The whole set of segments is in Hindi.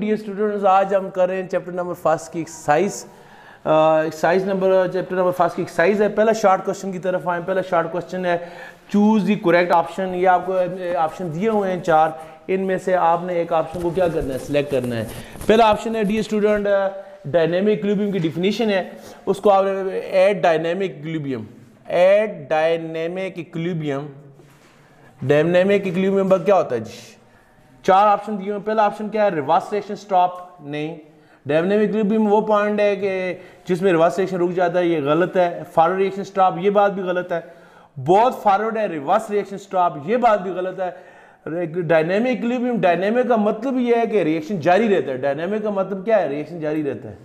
डियर स्टूडेंट्स, आज हम कर रहे हैं चैप्टर नंबर फर्स्ट की एक्सरसाइज चैप्टर नंबर फर्स्ट की एक्सरसाइज है। पहला शॉर्ट क्वेश्चन की तरफ आए। पहला शॉर्ट क्वेश्चन है चूज द करेक्ट ऑप्शन। ये आपको ऑप्शन दिए हुए हैं 4, इनमें से आपने एक ऑप्शन को क्या करना है, सिलेक्ट करना है। पहला ऑप्शन है डियर स्टूडेंट डायनेमिक इक्विलिब्रियम की डिफिनीशन है, उसको आपने एट डायनेमिक इक्विलिब्रियम पर क्या होता है जी। 4 ऑप्शन दिए हुए। पहला ऑप्शन क्या है, रिवर्स रिएक्शन स्टॉप। नहीं, डायनेमिक इक्विलिब्रियम वो पॉइंट है कि जिसमें रिवर्स रिएक्शन रुक जाता है, ये गलत है। फॉरवर्ड रिएक्शन स्टॉप, ये बात भी गलत है। बोथ फॉरवर्ड है, रिवर्स रिएक्शन स्टॉप, ये बात भी गलत है। डायनेमिक इक्विलिब्रियम, डायनेमिक का मतलब ये है कि रिएक्शन जारी रहता है। डायनेमिक का मतलब क्या है, रिएक्शन जारी रहता है।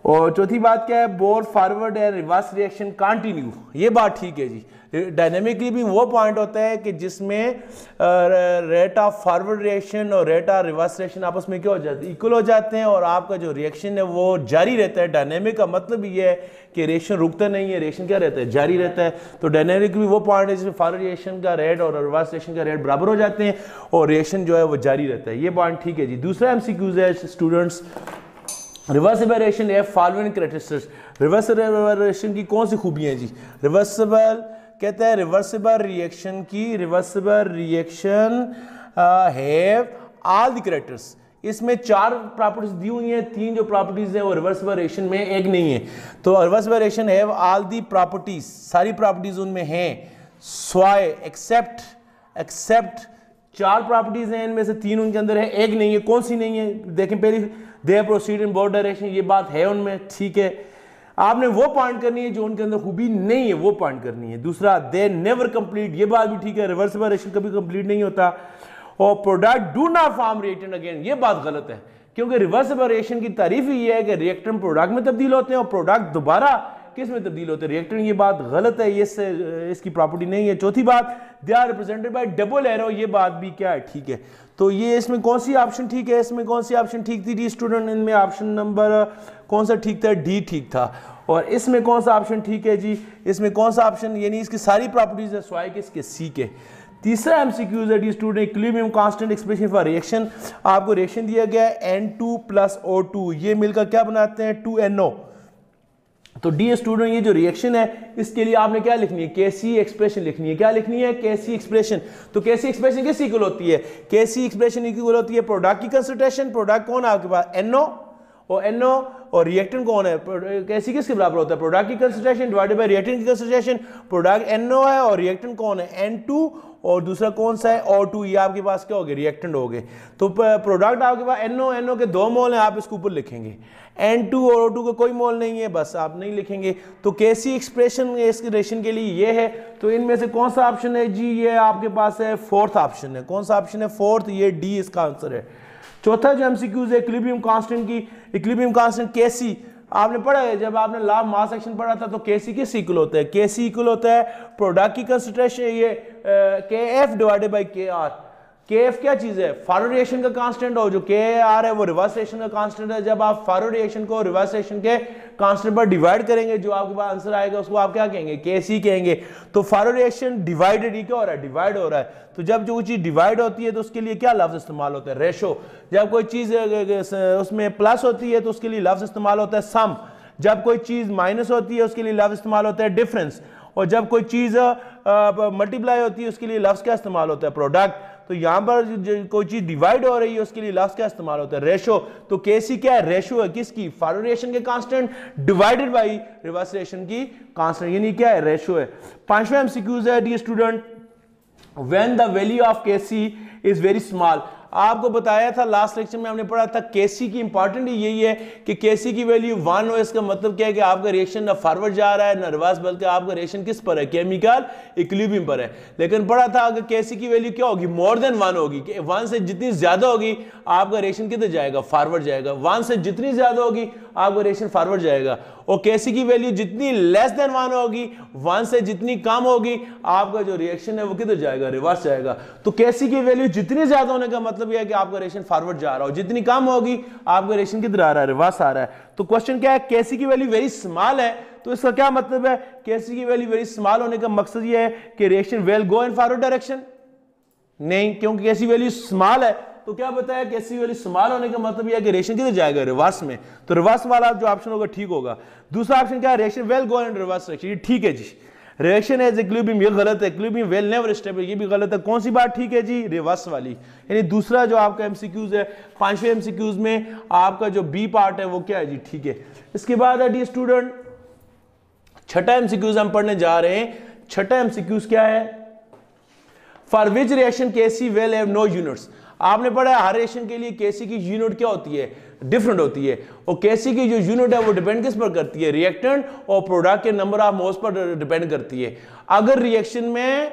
और चौथी बात क्या है, बोथ फॉरवर्ड है, रिवर्स रिएक्शन कंटिन्यू, ये बात ठीक है जी। डायनेमिकली भी वो पॉइंट होता है कि जिसमें रेट ऑफ फॉरवर्ड रिएक्शन और रेट ऑफ रिवर्स रिएक्शन आपस में क्या हो जाते हैं, इक्वल हो जाते हैं, और आपका जो रिएक्शन है वो जारी रहता है। डायनेमिक का मतलब ये है कि रिएक्शन रुकता नहीं है, रिएक्शन क्या रहता है, जारी रहता है। तो डायनेमिक भी वो पॉइंट है जिसमें फॉरवर्ड रिएक्शन का रेट और रिवर्स रिएक्शन का रेट बराबर हो जाते हैं और रिएक्शन जो है वो जारी रहता है। ये पॉइंट ठीक है जी। दूसरा एमसीक्यूज है स्टूडेंट्स, रिवर्सिबल रिएक्शन है फॉलोइंग कैरेक्टरिस्टिक्स। रिवर्सिबल रिएक्शन की कौन सी खूबियां हैं जी। रिवर्सिबल कहता है reversible reaction have all the characters. इसमें 4 प्रॉपर्टीज दी हुई हैं, 3 जो प्रॉपर्टीज हैं वो रिवर्सिबल रिएक्शन में, एक नहीं है। तो reversible reaction have all the properties, सारी प्रॉपर्टीज उनमें हैं। स्वाय एक्सेप्ट 4 प्रॉपर्टीज हैं, इनमें से 3 उनके अंदर है, एक नहीं है। कौन सी नहीं है, देखें पहली, दे प्रोसीड इन बोथ डायरेक्शन, ये बात है उनमें, ठीक है। आपने वो पॉइंट करनी है जो उनके अंदर खूबी नहीं है, वो पॉइंट करनी है। दूसरा, दे नेवर कंप्लीट, ये बात भी ठीक है, रिवर्सिबल रिएक्शन कभी कंप्लीट नहीं होता। और product do not form reactant again, ये बात गलत है, क्योंकि रिवर्सिबल रिएक्शन की तारीफ ही ये है कि रिएक्टेंट प्रोडक्ट में तब्दील होते हैं और प्रोडक्ट दोबारा किस में तब्दील होते हैं, रिएक्टेंट। ये बात गलत है, ये इसकी प्रॉपर्टी नहीं है। चौथी बात, they are represented by double arrow, ये बात भी क्या है, ठीक है। तो ये इसमें कौन सी ऑप्शन ठीक है, इसमें कौन सी ऑप्शन ठीक थी डी स्टूडेंट, इनमें ऑप्शन नंबर कौन सा ठीक था, डी ठीक था। और इसमें कौन सा ऑप्शन ठीक है जी, इसमें कौन सा ऑप्शन, यानी इसकी सारी प्रॉपर्टीज है स्वाय के, इसके सी के। तीसरा एमसीक्यूज है the student equilibrium constant expression for reaction. आपको रिएक्शन दिया गया है N2 + O2, ये मिलकर क्या बनाते हैं, 2NO। तो डी स्टूडेंट ये जो रिएक्शन है इसके लिए आपने क्या लिखनी है, केसी एक्सप्रेशन लिखनी है। क्या लिखनी है, केसी एक्सप्रेशन। तो केसी एक्सप्रेशन किस इक्वल होती है, केसी एक्सप्रेशन इक्वल होती है प्रोडक्ट की कंसंट्रेशन। प्रोडक्ट कौन है आपके पास, NO, और NO, और रिएक्टेंट कौन है, केसी किसके बराबर होता है, प्रोडक्ट की कंसंट्रेशन डिवाइडेड बाय रिएक्टेंट की कंसंट्रेशन। प्रोडक्ट NO है और रिएक्टेंट कौन है, N2, और दूसरा कौन सा है, O2। ये आपके पास क्या हो गए, रिएक्टेंट हो गए। तो प्रोडक्ट आपके पास NO के 2 मोल हैं, आप इसके ऊपर लिखेंगे। N2 और O2 का कोई मोल नहीं है, बस आप नहीं लिखेंगे। तो केसी एक्सप्रेशन इस रिएक्शन के लिए ये है। तो इनमें से कौन सा ऑप्शन है जी, ये आपके पास है 4th ऑप्शन है। कौन सा ऑप्शन है, 4th, ये डी इसका आंसर है। चौथा जो एमसीक्यूज है इक्विलिब्रियम कांस्टेंट की, इक्विलिब्रियम कांस्टेंट केसी आपने पढ़ा है, जब आपने लॉ ऑफ मास एक्शन पढ़ा था, तो केसी किस इक्वल होता है, केसी इक्वल होता है प्रोडक्ट की कंसंट्रेशन, ये KF divided by KR। KF क्या चीज है, फॉरवर्ड रिएक्शन का कांस्टेंट, और जो KR है वो रिवर्स रिएक्शन का कांस्टेंट है। जब आप फॉरवर्ड रिएक्शन को रिवर्स रिएक्शन के कांस्टेंट पर डिवाइड करेंगे, जो आपके पास आंसर आएगा उसको आप क्या कहेंगे, KC कहेंगे। तो फॉरवर्ड रिएक्शन डिवाइडेड, ये क्या हो रहा है, डिवाइड हो रहा है। तो जब जो चीज डिवाइड होती है तो उसके लिए क्या लफ्ज इस्तेमाल होता है, रेशो। जब कोई चीज उसमें प्लस होती है तो उसके लिए लफ्ज इस्तेमाल होता है सम। जब कोई चीज माइनस होती है उसके लिए लफ्ज इस्तेमाल होता है डिफरेंस। और जब कोई चीज मल्टीप्लाई होती है उसके लिए लफ्ज क्या इस्तेमाल होता है, प्रोडक्ट। तो यहां पर कोई चीज डिवाइड हो रही है उसके लिए लफ्ज क्या इस्तेमाल होता है, रेशो। तो केसी क्या है, रेशो है किसकी, फॉरवर्ड रिएक्शन के constant divided by reverse reaction की कांस्टेंट, यानी क्या है, रेशो है। 5वां एमसीक्यूज है the student, when the value of KC is very small. आपको बताया था लास्ट लेक्चर में हमने पढ़ा था केसी की इंपॉर्टेंट यही है कि केसी की वैल्यू 1 हो। इसका मतलब क्या है कि आपका रिएक्शन ना फॉरवर्ड जा रहा है ना रिवर्स, बल्कि आपका रिएक्शन किस पर है, केमिकल इक्विलिब्रियम पर है। लेकिन पढ़ा था अगर केसी की वैल्यू क्या होगी, मोर देन 1 होगी। 1 से जितनी ज्यादा होगी आपका रिएक्शन किधर जाएगा, फॉरवर्ड जाएगा। 1 से जितनी ज्यादा होगी आपका रिएक्शन फॉरवर्ड जाएगा। और केसी की वैल्यू जितनी लेस देन 1 होगी, 1 से जितनी कम होगी, आपका जो रिएक्शन है वो किधर जाएगा, रिवर्स जाएगा। तो केसी की वैल्यू जितनी ज्यादा होने का मतलब यह है कि आपका रिएक्शन फॉरवर्ड जा रहा हो, जितनी कम होगी आपका रिएक्शन किधर आ रहा है, रिवर्स आ रहा है। तो क्वेश्चन क्या है, केसी की वैल्यू वेरी स्मॉल है, तो इसका क्या मतलब है, केसी की वैल्यू वेरी स्मॉल होने का मकसद यह है कि reaction will go in forward direction. नहीं, क्योंकि केसी वैल्यू स्मॉल है तो क्या बताया केसी वैल्यू स्मॉल होने का मतलब यह है कि रिएक्शन किधर जाएगा, रिवर्स में, तो रिवर्स वाला जो ऑप्शन होगा ठीक होगा। दूसरा ऑप्शन क्या है, रिएक्शन वेल गो इन रिवर्स डायरेक्शन, ये ठीक है जी। रिएक्शन एज इक्विलिब्रियम, ये गलत है, इक्विलिब्रियम वेल नेवर स्टेबल, ये भी गलत है। कौन सी बात ठीक है जी, रिवर्स वाली। यानी दूसरा जो आपका एमसीक्यूज है, 5वें एमसीक्यूज में आपका जो बी पार्ट है वो क्या है जी, ठीक है। इसके बाद डी स्टूडेंट छठा एमसीक्यूज हम पढ़ने जा रहे हैं। छठा एमसीक्यूज क्या है, for which reaction K C will have no units. आपने पढ़ा है हर रिएक्शन के लिए केसी की यूनिट क्या होती है, डिफरेंट होती है, और केसी की जो यूनिट है वो डिपेंड किस पर करती है, रिएक्टेंट और प्रोडक्ट के number of moles per depend करती है। अगर रिएक्शन में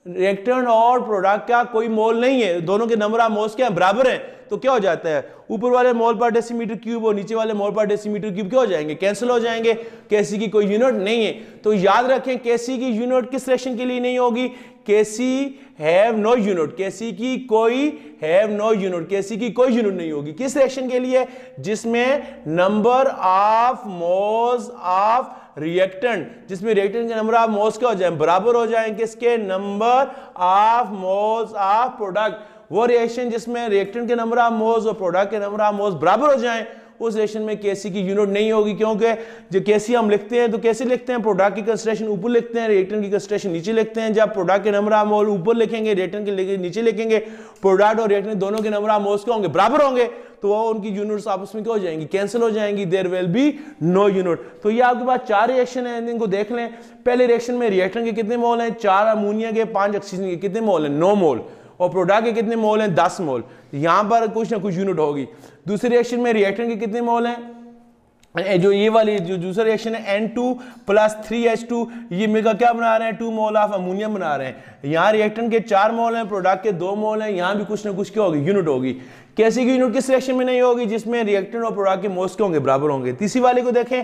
रिएक्टेंट और प्रोडक्ट का कोई मोल नहीं है, दोनों के नंबर ऑफ मोल्स क्या बराबर हैं, तो क्या हो जाता है, ऊपर वाले मोल पर डेसीमीटर क्यूब और नीचे वाले मोल पर डेसीमीटर क्यूब क्या हो जाएंगे, कैंसिल हो जाएंगे। केसी की कोई यूनिट नहीं है, तो याद रखें केसी की यूनिट किस रिएक्शन के लिए नहीं होगी, केसी हैव नो यूनिट, केसी की कोई हैव नो यूनिट, केसी की कोई यूनिट नहीं होगी। किस रिएक्शन के लिए, जिसमें number of moles of reactant, जिसमें रिएक्टेंट के नंबर ऑफ मोल्स क्या हो जाए, बराबर हो जाएं किसके, number of moles of product. वो रिएक्शन जिसमें रिएक्टेंट के नंबर ऑफ मोल्स और प्रोडक्ट के नंबर ऑफ मोल्स बराबर हो जाएं, उस रिएक्शन में केसी की यूनिट नहीं होगी, क्योंकि जो केसी हम लिखते हैं तो कैसे लिखते हैं, प्रोडक्ट की कंसंट्रेशन ऊपर लिखते हैं, रिएक्टेंट की कंसंट्रेशन नीचे लिखते हैं। जब प्रोडक्ट के नंबर ऑफ मोल ऊपर लिखेंगे, रिएक्टेंट के नीचे लिखेंगे, प्रोडक्ट और रिएक्टेंट दोनों के नंबर ऑफ मोल्स क्या होंगे, बराबर होंगे, तो वो उनकी यूनिट्स आपस में क्या हो जाएंगी, कैंसिल हो जाएंगी, there will be no unit. तो ये आपके पास 4 रिएक्शन है, इनको देख लें। पहले रिएक्शन में रिएक्टेंट के कितने मोल हैं, 4 अमोनिया के, 5 ऑक्सीजन के, कितने मोल हैं, 9 मोल, और प्रोडक्ट के कितने मोल हैं, 10 मोल। यहां पर कुछ ना कुछ यूनिट होगी। दूसरे रिएक्शन में रिएक्टेंट के कितने मोल हैं, जो ये वाली जो दूसरा रिएक्शन है N2 + 3H2, ये मिलकर क्या बना रहे हैं, 2 मोल ऑफ अमोनियम बना रहे हैं। यहाँ रिएक्टेंट के 4 मोल हैं, प्रोडक्ट के 2 मोल हैं, यहाँ भी कुछ ना कुछ क्या होगी, यूनिट होगी। कैसी की यूनिट किस रिएक्शन में नहीं होगी, जिसमें रिएक्टेंट और प्रोडक्ट के मोल्स के होंगे, बराबर होंगे। तीसरी वाले को देखें,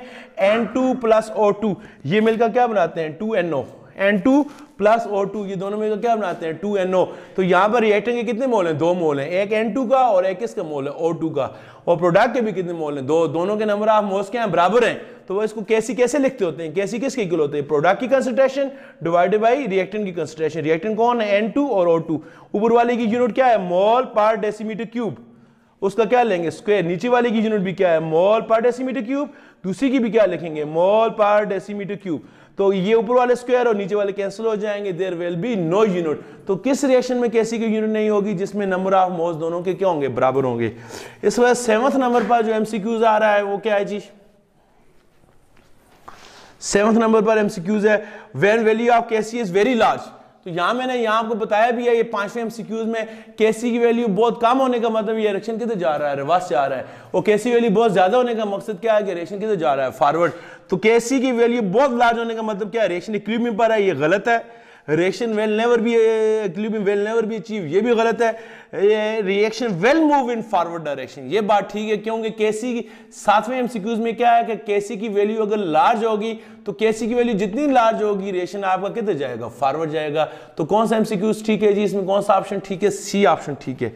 N2 + O2, ये मिलकर क्या बनाते हैं, 2NO, N2 + O2, ये दोनों मिलकर क्या बनाते हैं, 2NO। तो यहाँ पर रिएक्टेंट के कितने मोल हैं, 2 मोल हैं, एक N2 का और एक किसका मोल है, O2 का, और प्रोडक्ट के भी कितने मोल हैं, 2, दोनों के नंबर ऑफ मोल्स क्या हैं, बराबर हैं। तो वो इसको केसी कैसे लिखते होते हैं, केसी किसके इक्वल होते हैं, प्रोडक्ट की कंसंट्रेशन डिवाइडेड बाय रिएक्टेंट की कंसंट्रेशन। रिएक्टेंट कौन है, N2 और O2। ऊपर वाले की यूनिट क्या है, मोल पर डेसीमीटर क्यूब, उसका क्या लेंगे, स्क्वायर। नीचे वाले की यूनिट भी क्या है, मोल पर डेसीमीटर क्यूब, दूसरी की भी क्या लिखेंगे, मोल पर डेसीमीटर क्यूब। तो ये ऊपर वाले स्क्वायर और नीचे वाले कैंसिल हो जाएंगे, there will be no unit. तो किस रिएक्शन में केसी की यूनिट नहीं होगी, जिसमें नंबर ऑफ मोल्स दोनों के क्या होंगे, बराबर होंगे। इस वजह 7वें नंबर पर जो एमसीक्यूज आ रहा है वो क्या है जी, 7वें नंबर पर एमसीक्यूज है, when value of KC is very large. तो यहां मैंने यहां आपको बताया भी है, ये 5वें एमसीक्यूज में केसी की वैल्यू बहुत कम होने का मतलब ये रिएक्शन किधर जा रहा है, रिवर्स जा रहा है, और केसी वैल्यू बहुत ज्यादा होने का मकसद क्या है कि रिएक्शन किधर जा रहा है, फॉरवर्ड। तो केसी की वैल्यू बहुत लार्ज होने का मतलब क्या है, रिएक्शन इक्विलिब्रियम पर है, ये गलत है। Reaction well never be equilibrium well never be achieve, ये भी गलत है। ये reaction well move in forward direction, ये बात ठीक है, क्योंकि केसी की 7वें एमसीक्यूज में क्या है कि केसी की वैल्यू अगर लार्ज होगी तो केसी की वैल्यू जितनी लार्ज होगी रिएक्शन आपका किधर जाएगा, फॉरवर्ड जाएगा। तो कौन सा एमसीक्यूज ठीक है जी, इसमें कौन सा ऑप्शन ठीक है, सी ऑप्शन ठीक है।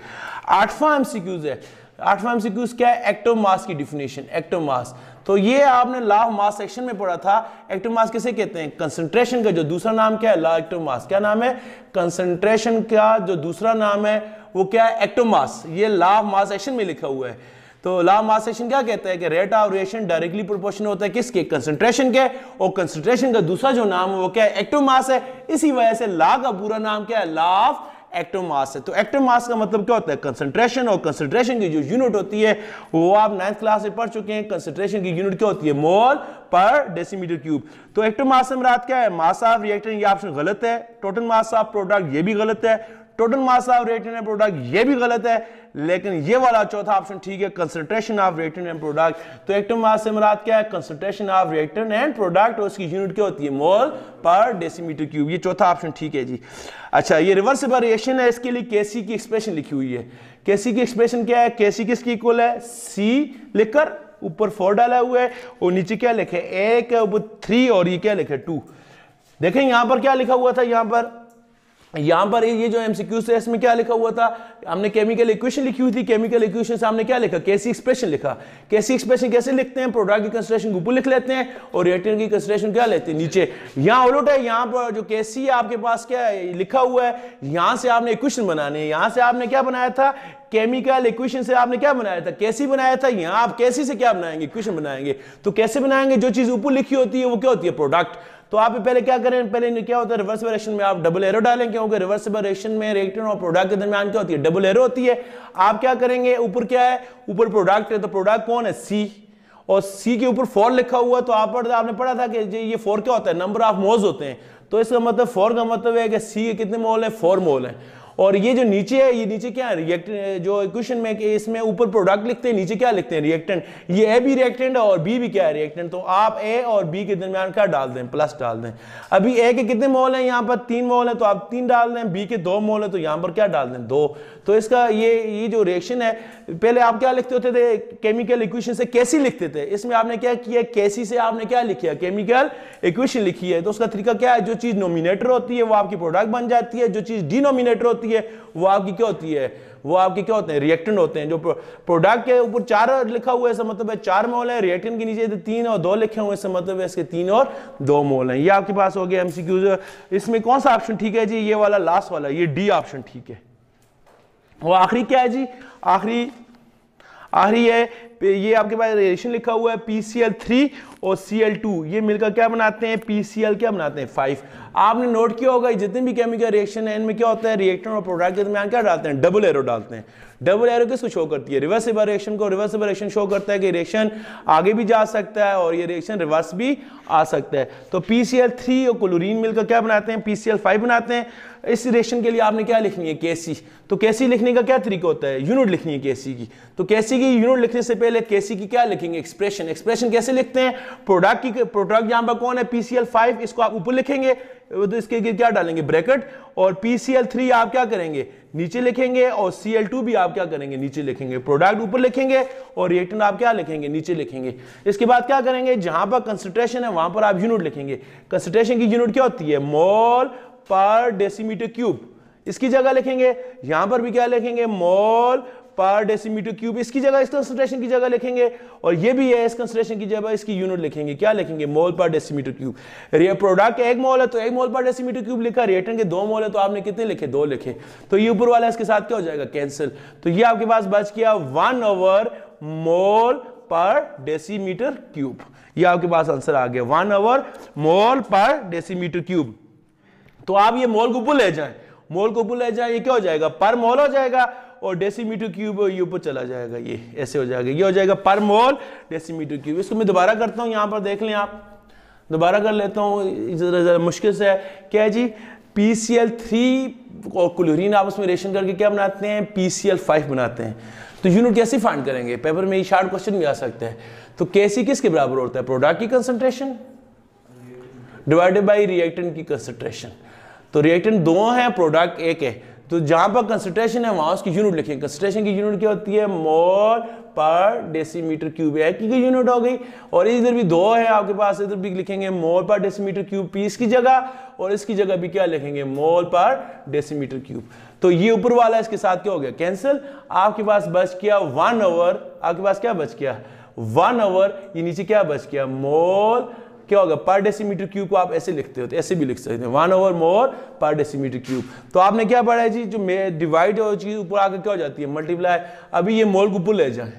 8वां एमसीक्यूज है, 8वां एमसीक्यूज क्या है, एक्टिव मास की डिफिनेशन, एक्टिव मास। तो ये आपने लॉ ऑफ मास सेक्शन में पढ़ा था। एक्टिव मास किसे कहते हैं, कंसंट्रेशन का जो दूसरा नाम क्या है, लॉ एक्टिव मास। क्या नाम है, कंसंट्रेशन का जो दूसरा नाम है वो क्या है, एक्टिव मास। ये लॉ ऑफ मास सेक्शन में लिखा हुआ है। तो लॉ ऑफ मास सेक्शन क्या कहता है कि rate of reaction directly proportional होता है किसके, कंसंट्रेशन के, और कंसंट्रेशन का दूसरा जो नाम है वो क्या है, एक्टिव मास है। इसी वजह से लॉ का पूरा नाम क्या है, लॉ ऑफ एक्टिव मास है। तो एक्टिव मास का मतलब क्या होता है, कंसंट्रेशन, और कंसंट्रेशन की जो यूनिट होती है वो आप 9th क्लास में पढ़ चुके हैं। कंसंट्रेशन की यूनिट क्या होती है, मोल पर डेसीमीटर क्यूब। तो एक्टिव मास से मुराद क्या है, मास ऑफ रिएक्टेंट, ये ऑप्शन गलत है। टोटल मास ऑफ प्रोडक्ट, ये भी गलत है। Total mass of reactant and product, ये भी गलत है। लेकिन ये वाला चौथा ऑप्शन ठीक है, concentration of reactant and product. तो एक्टिव मास से मुराद क्या है, concentration of reactant and product, और उसकी यूनिट क्या होती है, मोल पर डेसीमीटर क्यूब। ये चौथा ऑप्शन ठीक है जी। अच्छा, ये रिवर्सिबल रिएक्शन है, इसके लिए केसी की एक्सप्रेशन लिखी हुई है। केसी की एक्सप्रेशन क्या है, केसी किसकी इक्वल है, सी लिखकर ऊपर 4 डाला हुआ है और नीचे क्या लिखे, एक ऊपर 3 और ये क्या लिखे 2। देखें यहां पर क्या लिखा हुआ था, यहां पर यहाँ पर ये जो एमसीक्यू है इसमें क्या लिखा हुआ था, हमने केमिकल इक्वेशन लिखी हुई थी, केमिकल इक्वेशन से हमने क्या लिखा, केसी एक्सप्रेशन लिखा। केसी एक्सप्रेशन कैसे लिखते हैं, प्रोडक्ट की कंसिडरेशन ऊपर लिख लेते हैं और रिएक्टेंट की कंसिडरेशन क्या लेते हैं नीचे। यहाँ उलट है, यहाँ पर जो केसी है आपके पास क्या है लिखा हुआ है, यहाँ से आपने इक्वेशन बनाने, यहाँ से आपने क्या बनाया था, केमिकल इक्वेशन से आपने क्या बनाया था, कैसी बनाया था। यहाँ आप कैसी से क्या बनाएंगे, इक्वेशन बनाएंगे। तो कैसे बनाएंगे, जो चीज ऊपर लिखी होती है वो क्या होती है, प्रोडक्ट। तो आप पहले क्या करें, पहले क्या होता है रिवर्स वेरिएशन में आप डबल एरो डालें, क्योंकि रिवर्स वेरिएशन में रिएक्टेंट और प्रोडक्ट के दरमियान क्या होती है, डबल एरो होती है। आप क्या करेंगे, ऊपर क्या है, ऊपर प्रोडक्ट है, तो प्रोडक्ट कौन है, सी, और सी के ऊपर 4 लिखा हुआ। तो आपने पढ़ा था कि ये 4 क्या होता है, नंबर ऑफ मोल्स होते हैं। तो इसका मतलब 4 का मतलब है कि सी के कितने मोल है, 4 मोल है। और ये जो नीचे है, ये नीचे क्या है, रिएक्टेंट। जो इक्वेशन में इसमें ऊपर प्रोडक्ट लिखते हैं, नीचे क्या लिखते हैं, रिएक्टेंट। ये ए भी रिएक्टेंट है और बी भी क्या है, रिएक्टेंट। तो आप ए और बी के दरमियान क्या डाल दें, प्लस डाल दें। अभी ए के कितने मोल हैं, यहाँ पर 3 मोल है, तो आप 3 डाल दें। बी के 2 मोल है, तो यहाँ पर क्या डाल दें, 2। तो इसका ये जो रिएक्शन है, पहले आप क्या लिखते होते थे, केमिकल इक्वेशन से कैसी लिखते थे। इसमें आपने क्या किया, कैसी से आपने क्या लिखा, केमिकल इक्वेशन लिखी है। तो उसका तरीका क्या है, जो चीज नोमिनेटर होती है वो आपकी प्रोडक्ट बन जाती है, जो चीज डिनोमिनेटर होती है वो आपकी क्या होती है, वो आपके क्या होते हैं, रिएक्टेंट होते हैं। जो प्रोडक्ट के ऊपर 4 लिखा हुआ है, इसका मतलब है 4 मोल है। रिएक्टेंट के नीचे 3 और 2 लिखे हुए, इसका मतलब है इसके 3 और 2 मोल हैं। ये आपके पास हो गया एमसीक्यू। इसमें कौन सा ऑप्शन ठीक है जी, ये वाला लास्ट वाला, ये डी ऑप्शन ठीक है। वो आखिरी क्या है जी, आखिरी है, ये आपके पास रिएक्शन लिखा हुआ है PCl3 और Cl2, ये मिलकर क्या बनाते हैं, PCl क्या बनाते हैं, 5। आपने नोट किया होगा जितने भी केमिकल रिएक्शन है इनमें क्या होता है, रिएक्टेंट और प्रोडक्ट के दरमियान क्या डालते हैं, डबल एरो डालते हैं। डबल एरो किसको शो करती है, रिवर्सिबल रिएक्शन को। रिवर्सिबल रिएक्शन शो करता है कि रिएक्शन आगे भी जा सकता है और ये रिएक्शन रिवर्स भी आ सकता है। तो PCl3 और क्लोरीन मिलकर क्या बनाते हैं, PCl5 बनाते हैं। इस रिएक्शन के लिए आपने क्या लिखनी है, केसी। तो केसी लिखने का क्या तरीका होता है, यूनिट लिखनी है केसी की। तो केसी की यूनिट लिखने से पहले केसी की क्या लिखेंगे, एक्सप्रेशन। एक्सप्रेशन कैसे लिखते हैं, प्रोडक्ट यहां पर कौन है, PCl5, इसको आप ऊपर लिखेंगे, तो इसके क्या डालेंगे, ब्रैकेट। और PCl3 आप क्या करेंगे, नीचे लिखेंगे, और Cl2 भी आप क्या करेंगे, नीचे लिखेंगे। प्रोडक्ट ऊपर लिखेंगे और रिएक्टेंट आप क्या लिखेंगे, नीचे लिखेंगे। इसके बाद क्या करेंगे, जहां पर कंसंट्रेशन है वहां पर आप यूनिट लिखेंगे। कंसंट्रेशन की यूनिट क्या होती है, मोल पर डेसीमीटर क्यूब। इसकी जगह लिखेंगे, यहां पर भी क्या लिखेंगे, मोल पर डेसीमीटर क्यूब। इसकी जगह इस कंसंट्रेशन की जगह लिखेंगे, और ये भी है इस कंसंट्रेशन की जगह इसकी यूनिट लिखेंगे, क्या लिखेंगे, मोल पर डेसीमीटर क्यूब। प्रोडक्ट 1 मोल है तो 1 मोल पर डेसीमीटर क्यूब लिखा, रिएक्टेंट के 2 मोल है तो आपने कितने लिखे, 2 लिखे। तो ये ऊपर वाला इसके साथ क्या हो जाएगा, कैंसिल। तो ये आपके पास बच गया 1 मोल पर डेसीमीटर क्यूब। ये आपके पास आंसर आ गया, 1 मोल पर डेसीमीटर क्यूब। तो आप ये मोल को ऊपर ले जाएं, मोल को ऊपर ले जाएं, ये क्या हो जाएगा, पर मोल हो जाएगा, और डेसीमीटर क्यूब ये ऊपर चला जाएगा, ये ऐसे हो जाएगा, ये हो जाएगा पर मोल डेसीमीटर क्यूब। इसको मैं दोबारा करता हूं, यहां पर देख लें आप, दोबारा कर लेता हूं, जरा मुश्किल से है। क्या है जी, PCl3 और क्लोरीन आपस में रिएक्शन करके क्या बनाते हैं, PCl5 बनाते हैं। तो यूनिट कैसे फाइंड करेंगे, पेपर में ये शार्ट क्वेश्चन भी आ सकता है। तो केसी किसके बराबर होता है, प्रोडक्ट की कंसंट्रेशन डिवाइडेड बाई रिएक्टेंट की कंसंट्रेशन। तो रिएक्टेंट 2 है, प्रोडक्ट 1 है, तो जहां पर कंसंट्रेशन है वहां उसकी यूनिट लिखेंगे। कंसंट्रेशन की यूनिट क्या होती है, मोल पर डेसीमीटर क्यूब है, की यूनिट हो गई। और इधर भी 2 है आपके पास, इधर भी लिखेंगे मोल पर डेसीमीटर क्यूब, पीस की जगह, और इसकी जगह भी क्या लिखेंगे, मोल पर डेसीमीटर क्यूब। तो ये ऊपर वाला इसके साथ क्या हो गया, कैंसिल। आपके पास बच गया 1 ओवर, आपके पास क्या बच गया, 1 ओवर, ये नीचे क्या बच गया, मोल क्या होगा, पर डेसीमीटर क्यूब को आप ऐसे लिखते हो, तो ऐसे भी लिख सकते हैं, 1 मोल पर डेसीमीटर क्यूब। तो आपने क्या पढ़ा है जी, जो डिवाइड और चीज ऊपर आकर क्या हो जाती है, मल्टीप्लाई। अभी ये मोल को ऊपर ले जाए,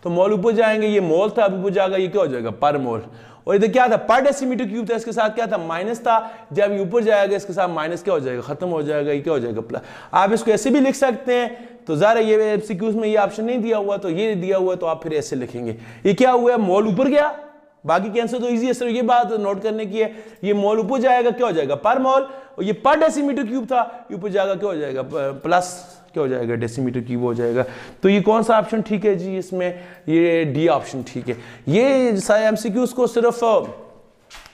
तो मोल ऊपर जाएंगे, ये मोल था, अभी ऊपर जाएगा, ये क्या हो जाएगा, पर मोल। और इधर क्या था, पर डेसीमीटर क्यूब था, इसके साथ क्या था, माइनस था। जब ये ऊपर जाएगा इसके साथ माइनस क्या हो जाएगा, खत्म हो जाएगा, ये क्या हो जाएगा, प्लस। आप इसको ऐसे भी लिख सकते हैं। तो ज़रा ये एमसीक्यूज में ये ऑप्शन नहीं दिया हुआ, तो ये दिया हुआ, तो आप फिर ऐसे लिखेंगे। ये क्या हुआ, मोल ऊपर गया, बाकी कैंसर तो इजी है, सिर्फ ये बात नोट करने की है, ये मोल ऊपर जाएगा, क्या हो जाएगा, पर मोल। और ये पर डेसीमीटर क्यूब था, ऊपर जाएगा, क्या हो जाएगा, प्लस क्या हो जाएगा, डेसीमीटर क्यूब हो जाएगा। तो ये कौन सा ऑप्शन ठीक है जी, इसमें ये डी ऑप्शन ठीक है। ये सारे एमसीक्यूज को सिर्फ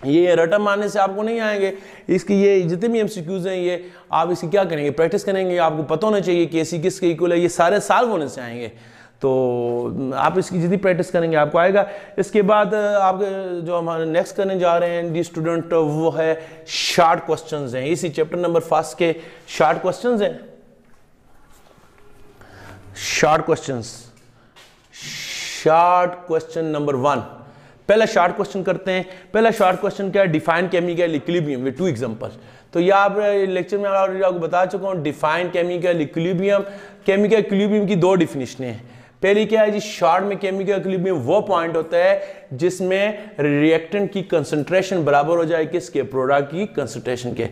ये रटम मारने से आपको नहीं आएंगे, इसकी ये जितने भी एमसीक्यूज हैं ये आप इसकी क्या करेंगे, प्रैक्टिस करेंगे। आपको पता होना चाहिए कि केसी किसके इक्वल है, ये सारे सॉल्व होने से आएंगे। तो आप इसकी जितनी प्रैक्टिस करेंगे आपको आएगा। इसके बाद आप जो हमारे नेक्स्ट करने जा रहे हैं डी स्टूडेंट, वो है शॉर्ट क्वेश्चंस हैं। इसी चैप्टर नंबर 1 के शॉर्ट क्वेश्चंस हैं। शॉर्ट क्वेश्चन नंबर 1, पहला शॉर्ट क्वेश्चन करते हैं। पहला शॉर्ट क्वेश्चन क्या है? Define chemical equilibrium with 2 example. तो ये आप लेक्चर में ऑलरेडी आपको बता चुका हूँ। Define chemical equilibrium, chemical equilibrium की 2 डिफिनेशनें हैं। पहली क्या है जी? शॉर्ट में केमिकल इक्विलिब्रियम वो पॉइंट होता है जिसमें रिएक्टेंट की कंसंट्रेशन बराबर हो जाए किसके? प्रोडक्ट की कंसंट्रेशन के।